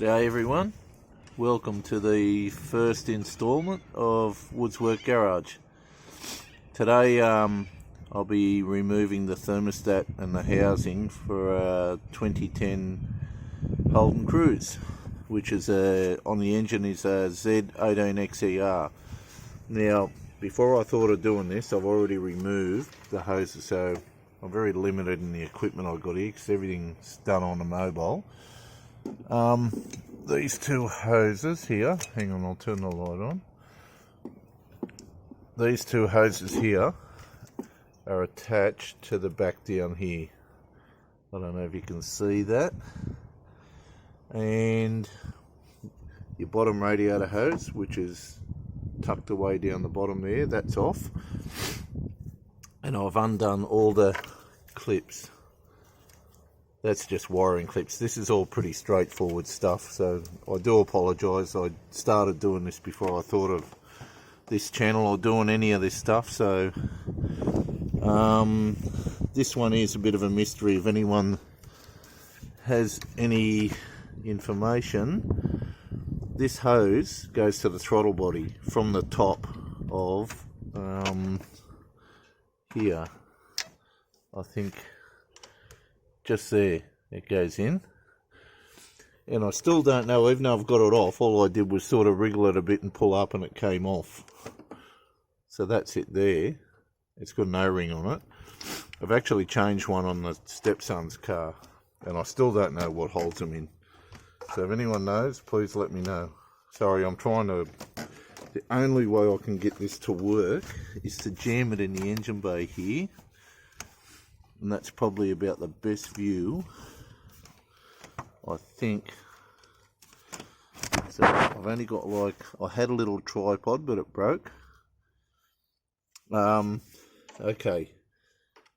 G'day everyone, welcome to the first instalment of Woodwork Garage. Today I'll be removing the thermostat and the housing for a 2010 Holden Cruze, which is on the engine is a Z18XER. Now, before I thought of doing this, I've already removed the hoses, so I'm very limited in the equipment I've got here because everything's done on the mobile. These two hoses here, hang on, I'll turn the light on. These two hoses here are attached to the back down here. I don't know if you can see that. And your bottom radiator hose, which is tucked away down the bottom there, that's off. And I've undone all the clips. That's just wiring clips. This is all pretty straightforward stuff, so I do apologise. I started doing this before I thought of this channel or doing any of this stuff, so this one is a bit of a mystery. If anyone has any information, this hose goes to the throttle body from the top of here, I think. Just there, it goes in. And I still don't know, even though I've got it off, all I did was sort of wriggle it a bit and pull up and it came off. So that's it there. It's got an O-ring on it. I've actually changed one on the stepson's car, and I still don't know what holds them in. So if anyone knows, please let me know. Sorry, I'm trying to... The only way I can get this to work is to jam it in the engine bay here. And that's probably about the best view, I think. So I've only got I had a little tripod, but it broke. Okay.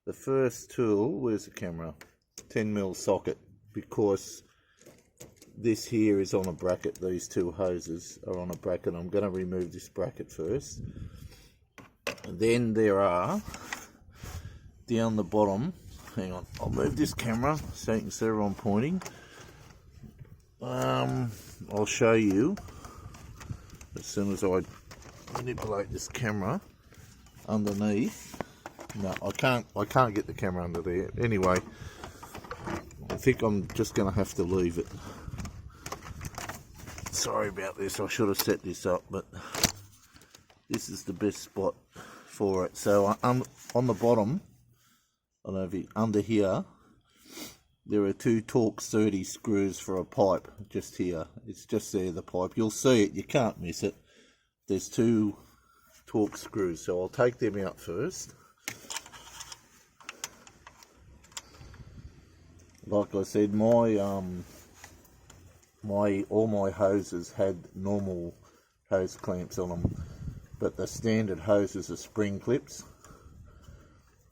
The first tool, where's the camera? 10mm socket, because this here is on a bracket. These two hoses are on a bracket. I'm going to remove this bracket first. And then there are, down the bottom, hang on, I'll move this camera so you can see where I'm pointing. I'll show you as soon as I manipulate this camera underneath. No, I can't get the camera under there. Anyway, I think I'm just going to have to leave it. Sorry about this, I should have set this up, but this is the best spot for it. So on the bottom, I don't know if you, under here, there are two Torx 30 screws for a pipe just here. It's just there, the pipe. You'll see it, you can't miss it. There's two Torx screws, so I'll take them out first. Like I said, all my hoses had normal hose clamps on them, but the standard hoses are spring clips.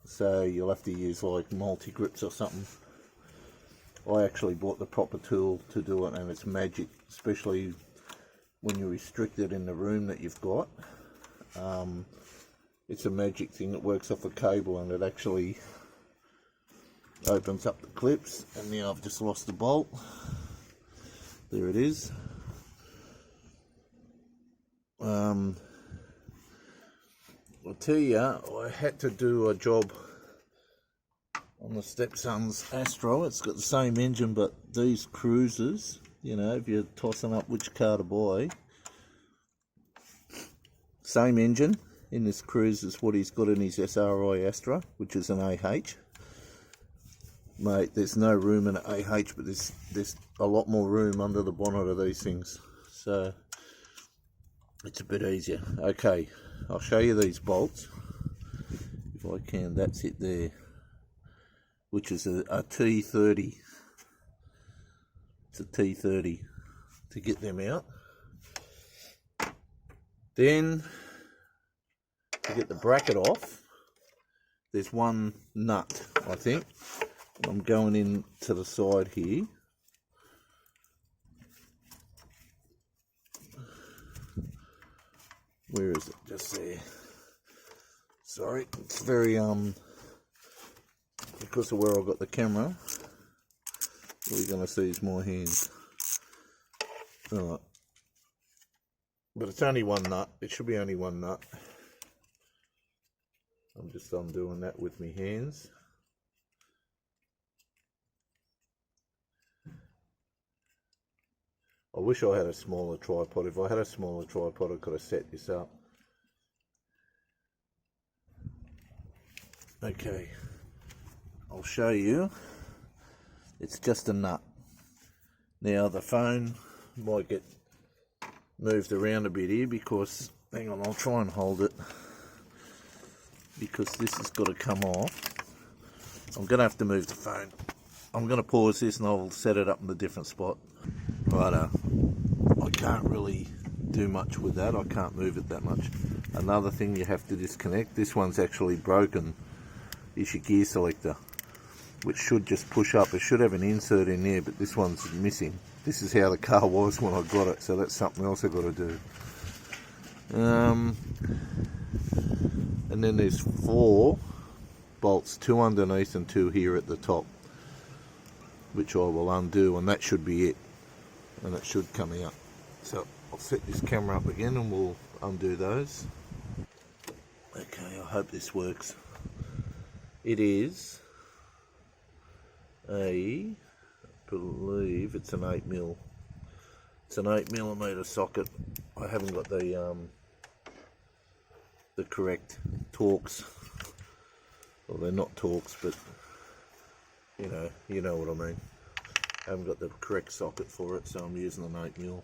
So you'll have to use like multi-grips or something. I actually bought the proper tool to do it, and it's magic, especially when you're restricted in the room that you've got. It's a magic thing. It works off a cable and it actually opens up the clips. And now I've just lost the bolt. There it is. I'll tell you, I had to do a job on the stepson's Astro. It's got the same engine, but these Cruzes, you know, if you're tossing up which car to buy, same engine in this Cruze as what he's got in his SRI Astra, which is an AH. Mate, there's no room in an AH, but there's a lot more room under the bonnet of these things, so it's a bit easier. Okay, I'll show you these bolts if I can. That's it there, which is a T30. It's a T30 to get them out. Then to get the bracket off, there's one nut, I think. I'm going in to the side here. Where is it? Just there. Sorry, it's very because of where I got the camera, all you're going to see is my hands. Alright. But it's only one nut. It should be only one nut. I'm just undoing that with my hands. I wish I had a smaller tripod. If I had a smaller tripod, I could have set this up. Okay, I'll show you. It's just a nut. Now the phone might get moved around a bit here because, hang on, I'll try and hold it, because this has got to come off. I'm going to have to move the phone. I'm going to pause this and I'll set it up in a different spot. Righto, I can't really do much with that. I can't move it that much. Another thing you have to disconnect, this one's actually broken, is your gear selector, which should just push up. It should have an insert in there, but this one's missing. This is how the car was when I got it, so that's something else I've got to do. And then there's 4 bolts, 2 underneath and 2 here at the top, which I will undo, and that should be it, and it should come out. So I'll set this camera up again and we'll undo those. Okay, I hope this works. It is I believe it's an 8mm. It's an 8mm socket. I haven't got the correct Torx. Well, they're not Torx, but you know what I mean. I haven't got the correct socket for it, so I'm using an 8mm.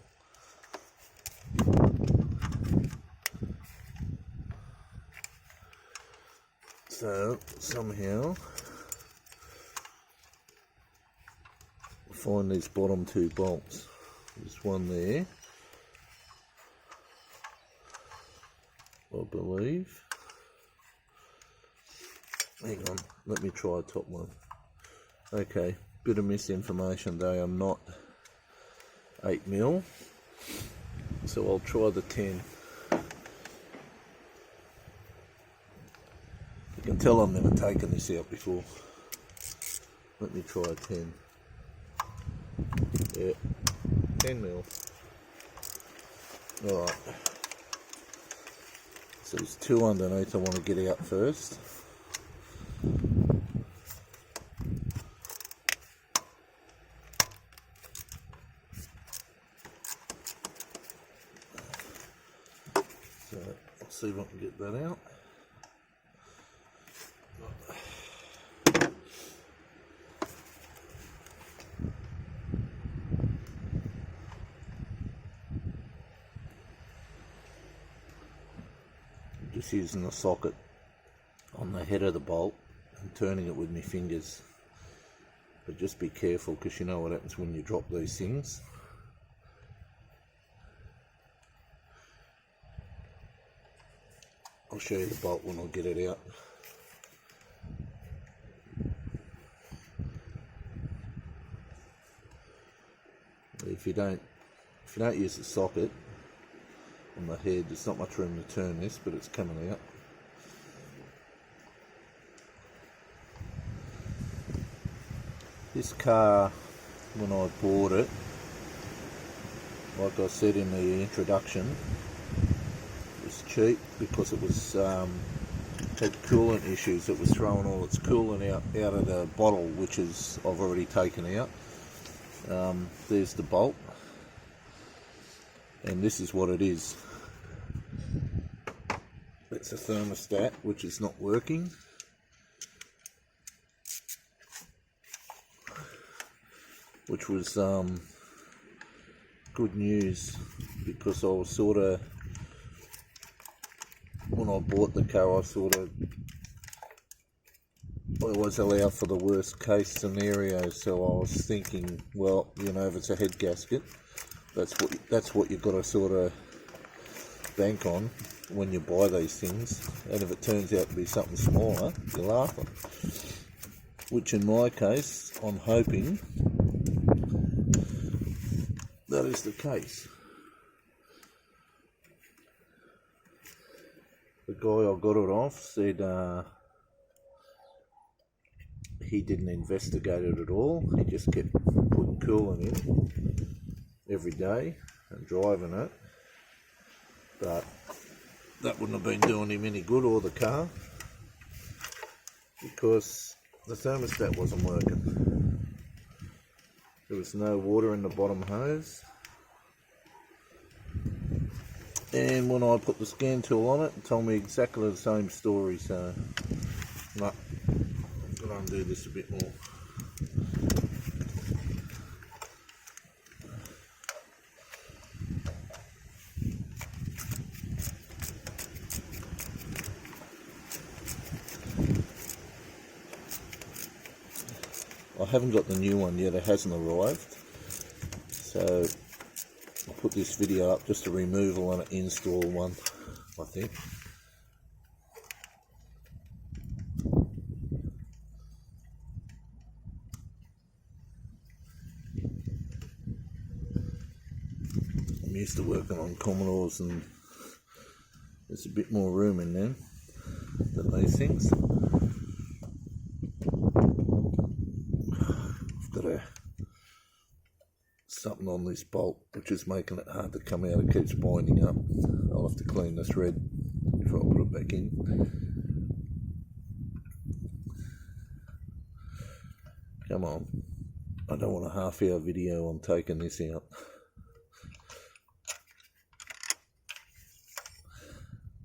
So somehow find these bottom 2 bolts. There's one there, I believe. Hang on, let me try top one. Okay, bit of misinformation, they are not 8mm, so I'll try the 10. You can tell I've never taken this out before. Let me try a 10. Yeah, 10mm. Alright. So there's 2 underneath I want to get out first. So I'll see if I can get that out. Just using the socket on the head of the bolt and turning it with my fingers, but just be careful because you know what happens when you drop these things. I'll show you the bolt when I get it out. If you don't use the socket on the head, there's not much room to turn this, but it's coming out. This car, when I bought it, like I said in the introduction, was cheap because it was had coolant issues. It was throwing all its coolant out of the bottle, which is I've already taken out. There's the bolt, and this is what it is. It's a thermostat which is not working. Which was good news, because I was sort of, when I bought the car, I always allow for the worst case scenario. So I was thinking, well, you know, if it's a head gasket, that's what you've got to sort of bank on when you buy these things. And if it turns out to be something smaller, you're laughing. Which in my case, I'm hoping that is the case. The guy I got it off said he didn't investigate it at all. He just kept putting coolant in every day, and driving it, but that wouldn't have been doing him any good, or the car, because the thermostat wasn't working. There was no water in the bottom hose, and when I put the scan tool on it, it told me exactly the same story. So no, I'm going to undo this a bit more. I haven't got the new one yet, it hasn't arrived, so I'll put this video up, just a removal and an install one, I think. I'm used to working on Commodores, and there's a bit more room in them than these things. Something on this bolt which is making it hard to come out. It keeps binding up. I'll have to clean this red before I put it back in. Come on, I don't want a half-hour video on taking this out.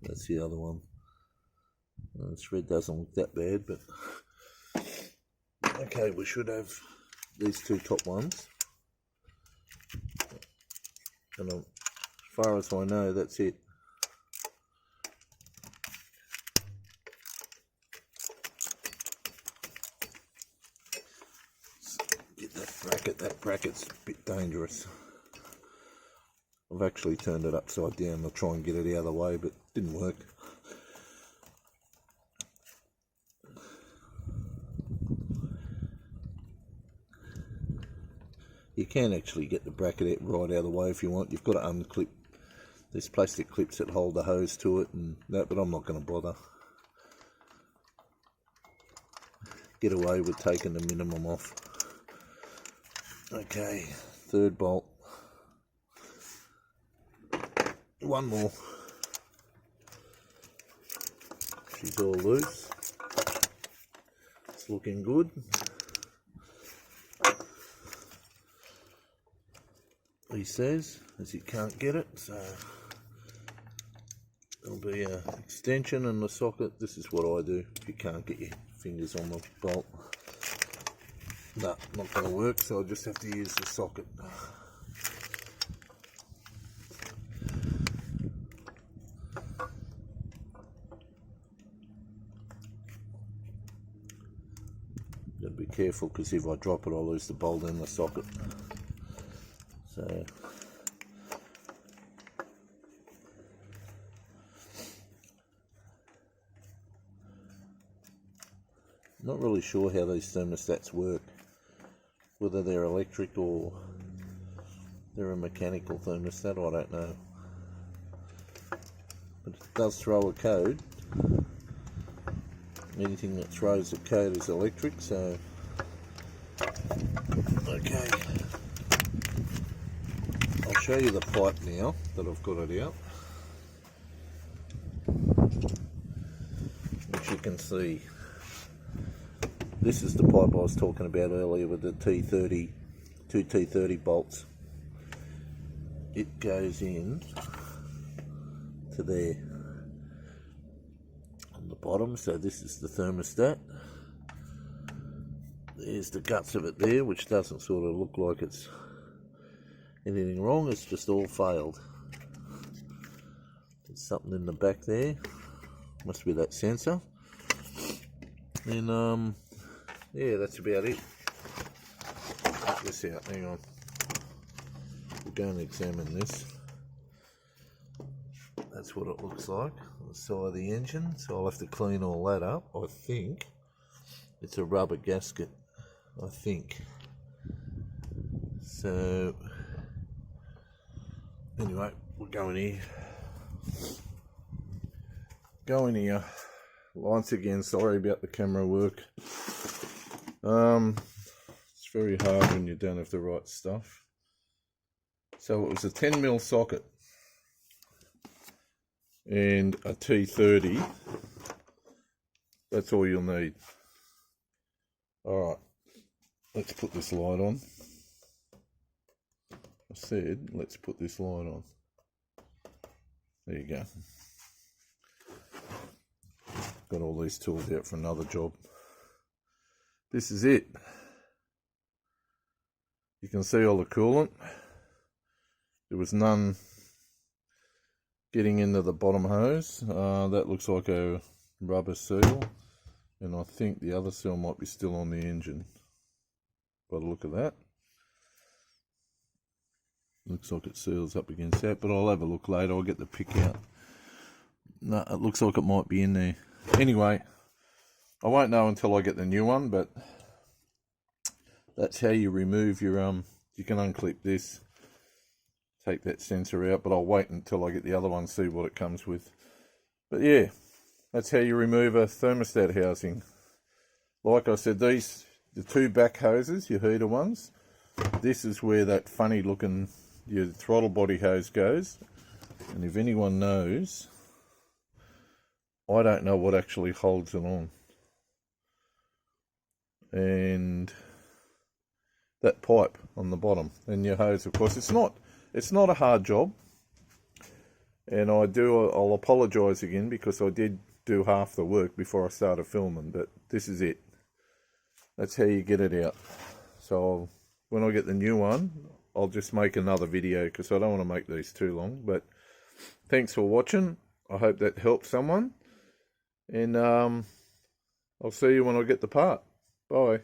That's the other one. This red doesn't look that bad, but okay, we should have these two top ones. And as far as I know, that's it. Get that bracket. That bracket's a bit dangerous. I've actually turned it upside down to try and get it out of the way, but it didn't work. You can actually get the bracket right out of the way if you want. You've got to unclip. There's plastic clips that hold the hose to it and that, but I'm not going to bother. Get away with taking the minimum off. Okay, third bolt. One more. She's all loose. It's looking good. He says, as he can't get it, so there'll be an extension in the socket. This is what I do if you can't get your fingers on the bolt. No, not going to work, so I'll just have to use the socket. Got to be careful, because if I drop it, I'll lose the bolt in the socket. So not really sure how these thermostats work, whether they're electric or they're a mechanical thermostat, I don't know. But it does throw a code. Anything that throws a code is electric, so okay. I'll show you the pipe now that I've got it out, which you can see. This is the pipe I was talking about earlier with the T30, two T30 bolts. It goes in to there on the bottom, so this is the thermostat. There's the guts of it there, which doesn't sort of look like it's anything wrong, it's just all failed. There's something in the back there, must be that sensor. And yeah, that's about it. Check this out, hang on. We'll go and examine this. That's what it looks like on the side of the engine, so I'll have to clean all that up. I think it's a rubber gasket, I think. So anyway, we'll go in here. Go in here. Once again, sorry about the camera work. It's very hard when you don't have the right stuff. So it was a 10mm socket and a T30. That's all you'll need. Alright, let's put this light on. I said, let's put this light on. There you go. Got all these tools out for another job. This is it. You can see all the coolant. There was none getting into the bottom hose. That looks like a rubber seal. And I think the other seal might be still on the engine. By the look of that. Looks like it seals up against that, but I'll have a look later. I'll get the pick out. No, it looks like it might be in there. Anyway, I won't know until I get the new one, but that's how you remove your, you can unclip this, take that sensor out, but I'll wait until I get the other one, see what it comes with. But yeah, that's how you remove a thermostat housing. Like I said, these, the two back hoses, your heater ones, this is where that funny looking, your throttle body hose goes. And if anyone knows, I don't know what actually holds it on. And that pipe on the bottom, and your hose, of course. It's not a hard job. And I'll apologise again because I did do half the work before I started filming, but this is it. That's how you get it out. So when I get the new one, I'll just make another video because I don't want to make these too long. But thanks for watching. I hope that helped someone. And I'll see you when I get the part. Bye.